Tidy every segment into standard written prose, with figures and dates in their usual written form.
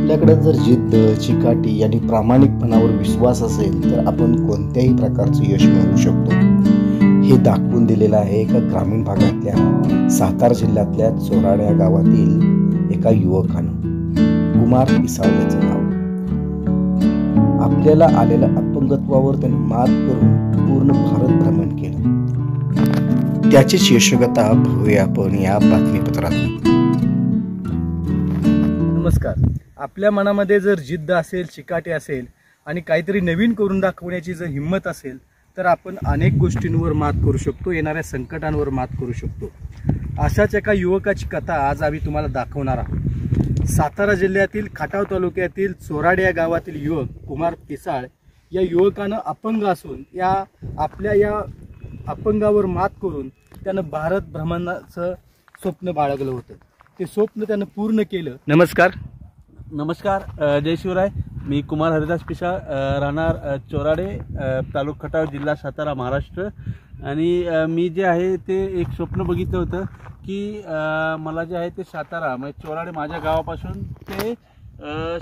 आपल्याकडे जर जिद्द, चिकाटी आणि प्रामाणिकपणावर विश्वास असेल तर आपण कोणत्याही प्रकारचं यश मिळवू शकतो. हे दाखवून दिलेलं आहे एका ग्रामीण भागातल्या सातारा जिल्ह्यातल्या चोराड्या गावातील एका युवकानं. कुमार पिसाळ याचं नाव. आपल्याला आलेल्या अपंगत्वावर त्याने मात करून पूर्ण भारत भ्रमण केलं. त्याचीच यशोगाथा पाहूया आपण या बातमीपत्रात. नमस्कार. आपल्या मनामध्ये जर जिद्द असेल, चिकाटी असेल आणि काहीतरी नवीन करून दाखवण्याची जर हिंमत असेल तर आपण अनेक गोष्टींवर मात करू शकतो, येणाऱ्या संकटांवर मात करू शकतो. अशाच एका युवकाची कथा आज आम्ही तुम्हाला दाखवणार आहोत. सातारा जिल्ह्यातील खटाव तालुक्यातील चोराडे या गावातील युवक कुमार पिसाळ या युवकानं अपंग असून आपल्या या अपंगावर मात करून त्यानं भारत भ्रमणाचं स्वप्न बाळगलं होतं. ते स्वप्न त्यानं पूर्ण केलं. नमस्कार, जय शिवराय. मी कुमार हरिदास पिसाळ, राहणार चोराडे, तालुका खटाव, जिल्हा सातारा, महाराष्ट्र. आणि मी जे आहे ते एक स्वप्न बघितलं होतं की मला जे आहे ते सातारा म्हणजे चोराडे माझ्या गावापासून ते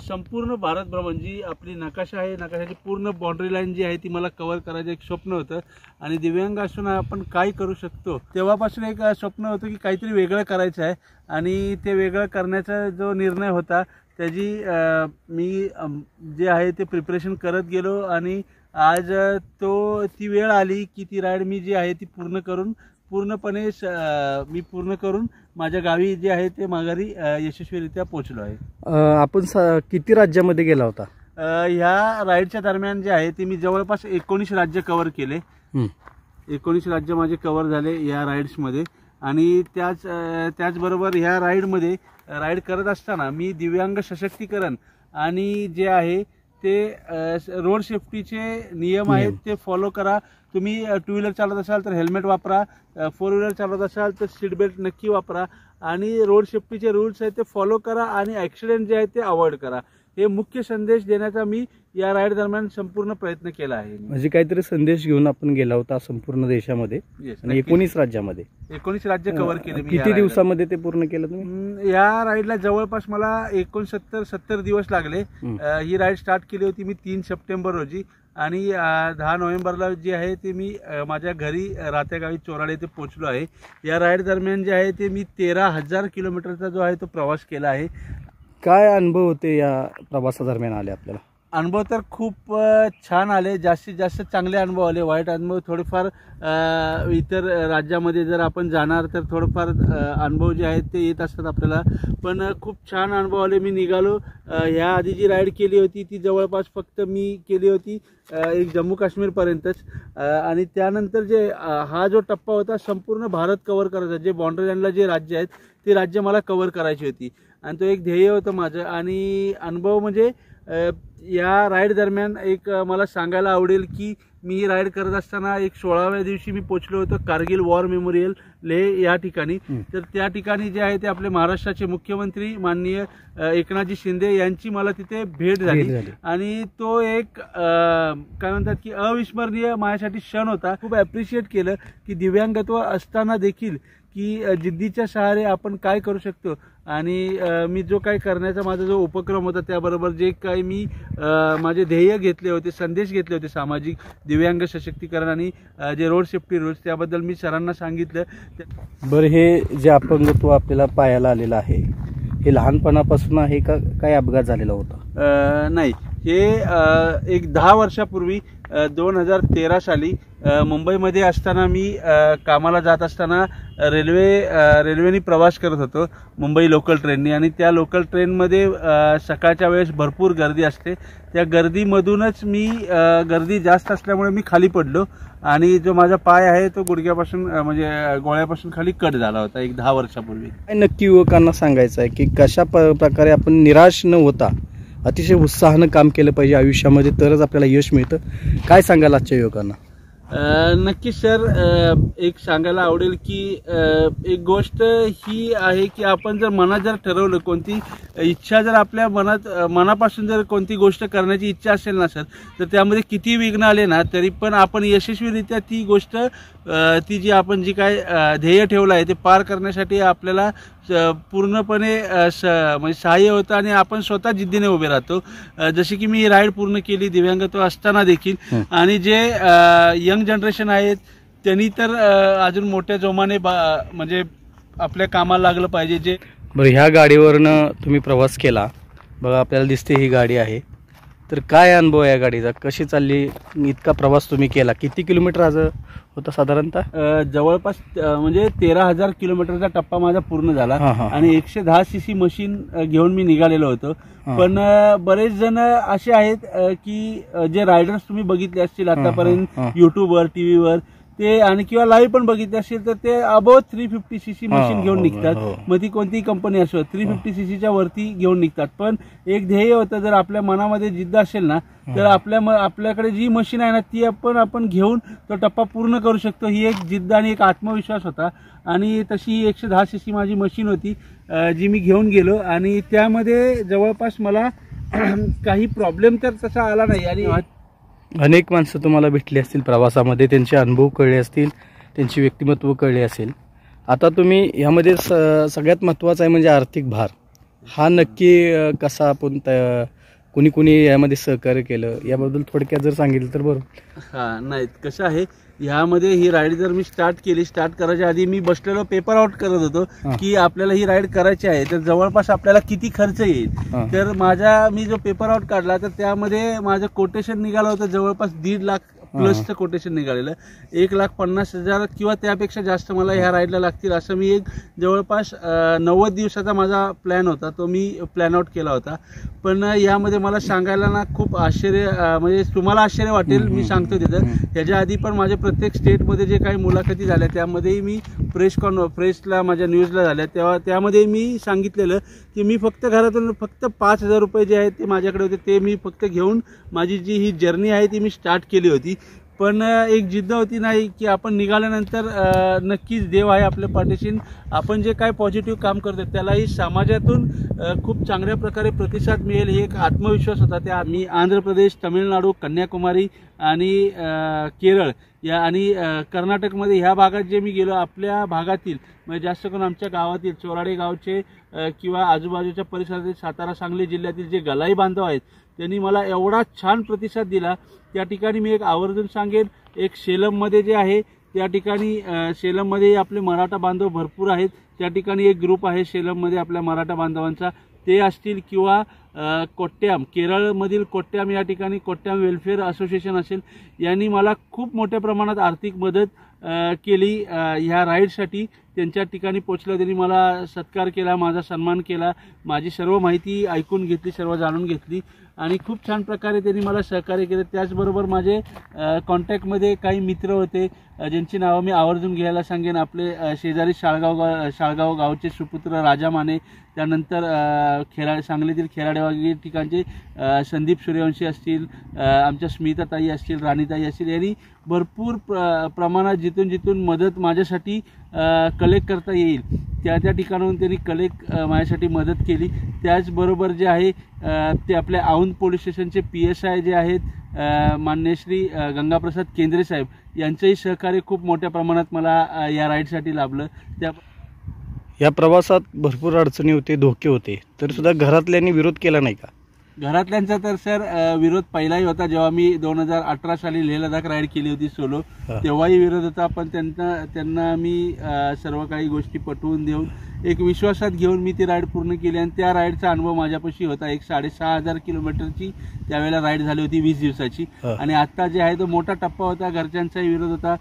संपूर्ण भारत भ्रमण जी आपली नकाशा आहे, नकाशाची पूर्ण बाउंड्री लाईन जी आहे ती मला कव्हर करायचं एक स्वप्न होतं. आणि दिव्यांग असून आपण काय करू शकतो तेव्हापासून एक स्वप्न होतं की काहीतरी वेगळं करायचं आहे. आणि ते वेगळं करण्याचा जो निर्णय होता त्याची मी जे आहे ते प्रिपरेशन करत गेलो. आणि आज ती वेळ आली की ती राईड मी जी आहे ती पूर्णपणे पूर्ण करून माझ्या गावी जे आहे ते माघारी यशस्वीरित्या पोहोचलो आहे. आपण किती राज्यामध्ये गेला होता? ह्या राईडच्या दरम्यान जे आहे ते मी जवळपास 19 राज्य कव्हर केले. 19 राज्य माझे कव्हर झाले या राईड्समध्ये. आणि त्याचबरोबर ह्या राईडमध्ये राईड करत असताना मी दिव्यांग सशक्तीकरण आणि जे आहे ते रोड सेफ्टीचे नियम आहेत ते फॉलो करा. तुम्ही टू व्हीलर चालवत असाल तर हेल्मेट वापरा, 4 व्हीलर चालवत असाल तर सीट बेल्ट नक्की वापरा. आणि रोड सेफ्टीचे रूल्स आहेत ते फॉलो करा आणि ॲक्सिडेंट जे आहेत ते अवॉइड करा. हे मुख्य संदेश देण्याचा मी या राईड दरम्यान संपूर्ण प्रयत्न केला आहे. म्हणजे काहीतरी संदेश घेऊन आपण गेला होता संपूर्ण देशामध्ये आणि 19 राज्यामध्ये 19 राज्य कव्हर केले. किती दिवसामध्ये ते पूर्ण केलं तुम्ही? या राईडला जवळपास मला 69-70 दिवस लागले. ही राईड स्टार्ट केली होती मी 3 सप्टेंबर रोजी आणि 10 नोव्हेंबरला जी आहे ते मी माझ्या घरी राहत्या गावी चोराडे येथे पोहोचलो आहे. या राईड दरम्यान जे आहे ते मी 13,000 किलोमीटरचा जो आहे तो प्रवास केला आहे. काय अनुभव होते या प्रवासादरम्यान आले आपल्याला? अनुभव तर खूप छान आले. जास्तीत जास्त चांगले अनुभव आले. वाईट अनुभव थोडेफार इतर राज्यामध्ये जर आपण जाणार तर थोडंफार अनुभव जे आहेत ते येत असतात आपल्याला. पण खूप छान अनुभव आले. मी निघालो. ह्या आधी जी राईड केली होती ती जवळपास फक्त मी केली होती एक जम्मू काश्मीरपर्यंतच. आणि त्यानंतर हा जो टप्पा होता संपूर्ण भारत कव्हर करायचा. जे बाउंड्री लाईनला जे राज्य आहेत ते राज्य मला कव्हर करायची होती आणि तो एक ध्येय होतं माझं. आणि अनुभव म्हणजे या राईड दरम्यान एक मला सांगायला आवडेल की मी ही राईड करत असताना एक 16व्या दिवशी मी पोचलो होतो कारगिल वॉर मेमोरियल लेह या ठिकाणी. तर त्या ठिकाणी जे आहे ते आपले महाराष्ट्राचे मुख्यमंत्री माननीय एकनाथजी शिंदे यांची मला तिथे भेट झाली. आणि तो एक काय म्हणतात की अविस्मरणीय माझ्यासाठी क्षण होता. खूप ॲप्रिशिएट केलं की दिव्यांगत्व असताना देखील की जिद्दीच्या सहारे आपण काय करू शकतो. आणि मी जो काही करण्याचा माझा जो उपक्रम होता त्याबरोबर जे काही मी माझे ध्येय घेतले होते, संदेश घेतले होते सामाजिक दिव्यांग सशक्तीकरण आणि जे रोड सेफ्टी रूल्स त्याबद्दल मी सरांना सांगितलं. बरं, हे जे अपंगत्व आपल्याला पायाला आलेलं आहे हे लहानपणापासून आहे का काय अपघात झालेला होता? नाही, हे एक 10 वर्षापूर्वी 2013 साली मुंबईमध्ये असताना मी कामाला जात असताना रेल्वेने प्रवास करत होतो मुंबई लोकल ट्रेननी. आणि त्या लोकल ट्रेनमध्ये सकाळच्या वेळेस भरपूर गर्दी असते. त्या गर्दीमधूनच गर्दी जास्त असल्यामुळे मी खाली पडलो आणि जो माझा पाय आहे तो गुडघ्यापासून म्हणजे गोळ्यापासून खाली कट झाला होता एक 10 वर्षापूर्वी. नक्की युवकांना सांगायचं आहे की कशा प्रकारे आपण निराश न होता अतिशय उत्साहानं काम केलं पाहिजे आयुष्यामध्ये, तरच आपल्याला यश मिळतं. काय सांगाल आजच्या युवकांना? नक्की सर, एक सांगायला आवडेल की एक गोष्ट ही आहे की आपण जर मनात जर ठरवलं, कोणती इच्छा जर आपल्या मनापासून जर कोणती गोष्ट करण्याची इच्छा असेल ना सर, तर त्यामध्ये किती विघ्न आले ना तरी पण आपण यशस्वीरित्या ती गोष्ट ती जी आपण जी काय ध्येय ठेवलं आहे ते पार करण्यासाठी आपल्याला पूर्णपणे म्हणजे सहाय्य होतं आणि आपण स्वतः जिद्दीने उभे राहतो. जशी की मी ही राईड पूर्ण केली दिव्यांगत्व असताना देखील, आणि जे यंग जनरेशन आहेत त्यांनी तर अजून मोठ्या जोमाने म्हणजे आपल्या कामाला लागलं पाहिजे. जे बरं, ह्या गाडीवरनं तुम्ही प्रवास केला बघा, आपल्याला दिसते ही गाडी आहे, तर काय अनुभव आहे या गाडीचा, कशी चालली, इतका प्रवास तुम्ही केला, किती किलोमीटर आज होता साधारणतः? जवळपास म्हणजे 13,000 किलोमीटरचा टप्पा माझा पूर्ण झाला आणि 110 सीसी मशीन घेऊन मी निघालेलो होतो. पण बरेच जण असे आहेत की जे रायडर्स तुम्ही बघितले असतील आतापर्यंत युट्यूबवर, टीव्हीवर ते आणि किंवा लाईव्ह पण बघितले असतील, तर ते अबोव 350 सीसी मशीन घेऊन निघतात. मग ती कोणतीही कंपनी असो 350 सीसीच्या वरती घेऊन निघतात. पण एक ध्येय होतं, जर आपल्या मनामध्ये जिद्द असेल ना तर आपल्याकडे जी मशीन आहे ना ती आपण घेऊन तो टप्पा पूर्ण करू शकतो. ही एक जिद्द आणि एक आत्मविश्वास होता. आणि तशी ही 110 सीसी माझी मशीन होती जी मी घेऊन गेलो आणि त्यामध्ये जवळपास मला काही प्रॉब्लेम तर तसा आला नाही. आणि अनेक माणसं तुम्हाला भेटली असतील प्रवासामध्ये, त्यांचे अनुभव कळले असतील, त्यांची व्यक्तिमत्व कळले असेल. आता तुम्ही ह्यामध्ये सगळ्यात महत्त्वाचा आहे म्हणजे आर्थिक भार, हा नक्की कसा आपण कुणी कुणी यामध्ये सहकार्य केलं याबद्दल थोडक्यात जर सांगितलं तर बरं. नाही, कसं आहे, ह्यामध्ये ही राईड जर मी स्टार्ट करायच्या आधी मी बसलेलो पेपर आउट करत होतो की आपल्याला ही राईड करायची आहे तर जवळपास आपल्याला किती खर्च येईल. तर मी जो पेपर आउट काढला तर त्यामध्ये माझं कोटेशन निघालं होतं जवळपास 1.5 लाख प्लसचं कोटेशन निघालेलं. 1,50,000 किंवा त्यापेक्षा जास्त मला ह्या राईडला लागतील असं मी एक जवळपास 90 दिवसाचा माझा प्लॅन होता, तो मी प्लॅन आउट केला होता. पण यामध्ये मला सांगायला ना खूप आश्चर्य, म्हणजे तुम्हाला आश्चर्य वाटेल, मी सांगतो तिथं. ह्याच्या आधी पण माझ्या प्रत्येक स्टेटमध्ये जे काही मुलाखती झाल्या त्यामध्येही मी प्रेसला माझ्या न्यूजला झाल्या तेव्हा त्यामध्ये मी सांगितलेलं की मी फक्त घरातून फक्त 5,000 रुपये जे आहेत ते माझ्याकडे होते, ते मी फक्त घेऊन माझी जी ही जर्नी आहे ती मी स्टार्ट केली होती. पण एक जिद्द होती नाही की आपण निघाल्यानंतर नक्कीच देव आहे आपल्या पाठीशी. आपण जे काय पॉझिटिव्ह काम करतो त्यालाही समाजातून खूप चांगल्या प्रकारे प्रतिसाद मिळेल ही एक आत्मविश्वास होता. त्या मी आंध्र प्रदेश, तामिळनाडू, कन्याकुमारी आणि केरळ या आणि कर्नाटकमध्ये ह्या भागात जे मी गेलो, आपल्या भागातील म्हणजे जास्त करून आमच्या गावातील चोराडे गावचे किंवा आजूबाजूच्या परिसरातील सातारा, सांगली जिल्ह्यातील जे गलाई बांधव आहेत त्यांनी मला एवढा छान प्रतिसाद दिला. त्या ठिकाणी मी एक आवर्जून सांगेन, एक शेलममध्ये जे आहे त्या ठिकाणी शेलममध्ये आपले मराठा बांधव भरपूर आहेत. त्या ठिकाणी एक ग्रुप आहे शेलममध्ये आपल्या मराठा बांधवांचा, ते असतील किंवा कोट्याम, केरळमधील कोट्याम या ठिकाणी कोट्याम वेलफेअर असोसिएशन असेल, यांनी मला खूप मोठ्या प्रमाणात आर्थिक मदत केली ह्या राईडसाठी. त्यांच्या ठिकाणी पोचलं, त्यांनी मला सत्कार केला, माझा सन्मान केला, माझी सर्व माहिती ऐकून घेतली, सर्व जाणून घेतली आणि खूप छान प्रकारे त्यांनी मला सहकार्य केलं. त्याचबरोबर माझे कॉन्टॅक्टमध्ये काही मित्र होते ज्यांची नावं मी आवर्जून घ्यायला सांगेन. आपले शेजारी शाळगाव गावचे सुपुत्र राजा माने, त्यानंतर सांगलीतील खेराडेवागी ठिकाणचे संदीप सूर्यवंशी असतील, आमच्या स्मिताताई असतील, राणीताई असतील, यांनी भरपूर प्रमाणात जिथून मदत माझ्यासाठी कलेक्ट करता येईल त्या ठिकाणाहून त्यांनी कलेक्ट माझ्यासाठी मदत केली. त्याचबरोबर जे आहे ते आपल्या औंध पोलीस स्टेशनचे PSI जे आहेत मान्य श्री गंगाप्रसाद केंद्रे साहेब, यांचंही सहकार्य खूप मोठ्या प्रमाणात मला या राईडसाठी लाभलं. या प्रवासात भरपूर अडचणी होते, धोके होते, तर सुद्धा घरातल्यांनी विरोध केला नाही का? घरातल्यांचा तर सर विरोध पहिलाही होता. जेव्हा मी 2018 साली लेह लडाख राईड केली होती सोलो, तेव्हाही विरोध होता. पण त्यांना मी सर्व काही गोष्टी पटवून देऊन एक विश्वासात घेऊन मी ती राईड पूर्ण केली आणि त्या राईडचा अनुभव माझ्यापाशी होता. एक 6,500 किलोमीटरची त्यावेळेला राईड झाली होती 20 दिवसाची. आणि आता जे आहे तो मोठा टप्पा होता, घरच्यांचाही विरोध होता.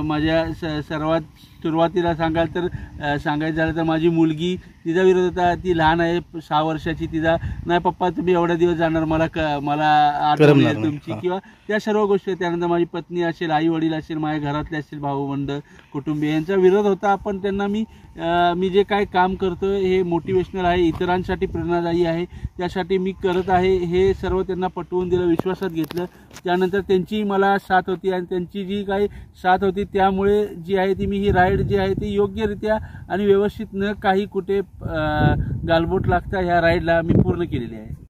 माझ्या सर्वात सुरुवातीला सांगायचं झालं तर माझी मुलगी, तिचा विरोध होता. ती लहान आहे, 6 वर्षाची. तिचा नाही पप्पा तुम्ही एवढ्या दिवस जाणार, मला आठवण आहे तुमची, किंवा त्या सर्व गोष्टी. त्यानंतर माझी पत्नी असेल, आई वडील असेल, माझ्या घरातले असतील, भाऊ बंड, कुटुंबीय, यांचा विरोध होता. पण त्यांना मी जे काय काम करतोय हे मोटिवेशनल आहे, इतरांसाठी प्रेरणादायी आहे, त्यासाठी मी करत आहे हे सर्व त्यांना पटवून दिलं, विश्वासात घेतलं. त्यानंतर त्यांची मला साथ होती आणि त्यांची जी काही साथ होती त्यामुळे जी आहे ती मी ही राईड जी आहे ती योग्यरित्या आणि व्यवस्थित न काही कुठे गालबोट लागता ह्या राईडला मी पूर्ण केलेली आहे.